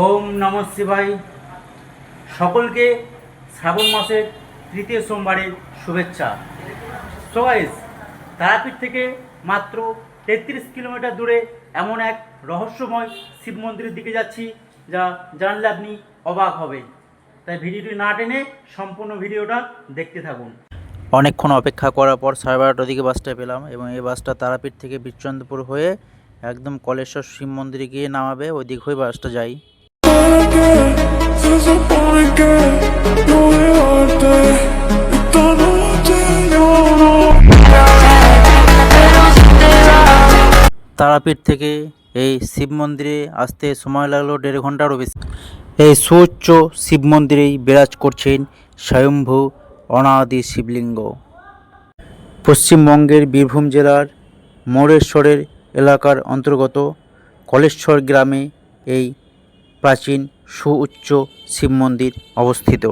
ওম নমঃ শিবায়। সকলকে শ্রাবণ মাসের তৃতীয় সোমবারের শুভেচ্ছা। সো গাইস, তারাপীঠ থেকে মাত্র 33 কিলোমিটার দূরে এমন এক রহস্যময় শিব মন্দিরের দিকে যাচ্ছি, যা জানলে আপনি অবাক হবেন। তাই ভিডিওটি না টেনে সম্পূর্ণ ভিডিওটা দেখতে থাকুন। অনেকক্ষণ অপেক্ষা করার পর 12:30টার দিকে বাসটা পেলাম এবং এই বাসটা তারাপীঠ থেকে বিশ্বচন্দ্রপুর হয়ে একদম কলেশ্বর শিব মন্দিরে গিয়ে নামাবে। ওই দিক হয়ে বাসটা যাই। তারাপীঠ থেকে এই শিব মন্দিরে আসতে সময় লাগলো 1.5 ঘন্টারও বেশি। এই সুউচ্চ শিব মন্দিরেই বিরাজ করছেন স্বয়ম্ভু অনাদি শিবলিঙ্গ। পশ্চিমবঙ্গের বীরভূম জেলার মোরেশ্বরের এলাকার অন্তর্গত কলেশ্বর গ্রামে এই প্রাচীন সুউচ্চ শিব মন্দির অবস্থিত।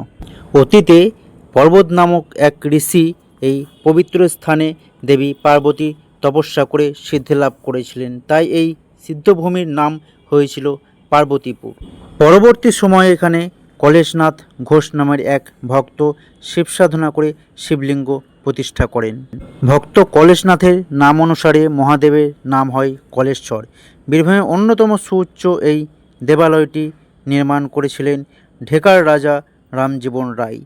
অতীতে পর্বত নামক এক ঋষি এই পবিত্র স্থানে দেবী পার্বতী তপস্যা করে সিদ্ধি লাভ করেছিলেন, তাই এই সিদ্ধভূমির নাম হয়েছিল পার্বতীপুর। পরবর্তী সময়ে এখানে কলেশনাথ ঘোষ নামের এক ভক্ত শিব সাধনা করে শিবলিঙ্গ প্রতিষ্ঠা করেন। ভক্ত কলেশনাথের নাম অনুসারে মহাদেবের নাম হয় কলেশ্বর। বীরভূমের অন্যতম সুউচ্চ এই দেবালয়টি নির্মাণ করেছিলেন ঢেকার রাজা রামজীবন রায়।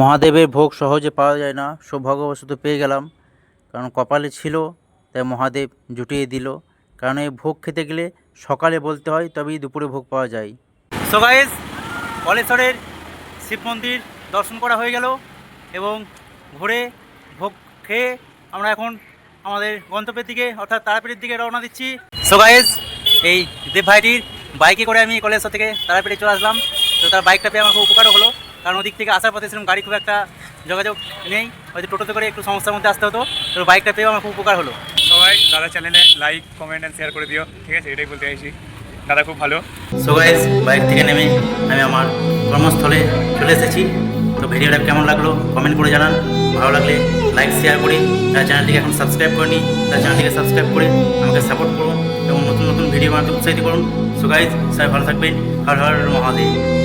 মহাদেবের ভোগ সহজে পাওয়া যায় না, সৌভাগ্যবশত পেয়ে গেলাম, কারণ কপালে ছিল, তাই মহাদেব জুটিয়ে দিল। কারণ এই ভোগ খেতে গেলে সকালে বলতে হয়, তবেই দুপুরে ভোগ পাওয়া যায়। সো গাইস, কলেশ্বরের শিব মন্দির দর্শন করা হয়ে গেল এবং ঘুরে ভোগ খেয়ে আমরা এখন আমাদের গন্তব্যের দিকে অর্থাৎ তারাপীঠের দিকে রওনা দিচ্ছি। সো গাইস, এই দেব ভাইটির বাইকে করে আমি কলেশ্বর থেকে তারাপীঠে চলে আসলাম। তো তার বাইকটা পেয়ে আমার খুব উপকারও হলো, কারণ ওদিক থেকে আসার পথে সেরকম গাড়ি খুব একটা যোগাযোগ নেই, হয়তো টোটোতে করে একটু সমস্যার মধ্যে আসতে হতো। তো বাইকটা পেয়ে আমার খুব উপকার হলো। সবাই দাদা চ্যানেলে লাইক, কমেন্ট অ্যান্ড শেয়ার করে দিও, ঠিক আছে? এটাই বলতে চাইছি, দাদা খুব ভালো। সো গাইস, বাইক থেকে নেমে আমি আমার কর্মস্থলে চলে এসেছি। তো ভিডিওটা কেমন লাগলো কমেন্ট করে জানান। ভালো লাগলে লাইক শেয়ার করে, তার চ্যানেলটিকে এখন সাবস্ক্রাইব করেনি তার চ্যানেলটিকে সাবস্ক্রাইব করে আমাকে সাপোর্ট করুন এবং নতুন নতুন ভিডিও বানাতে উৎসাহিত করুন। সো গাইস, সবাই ভালো থাকবেন। হর হর মহাদেব।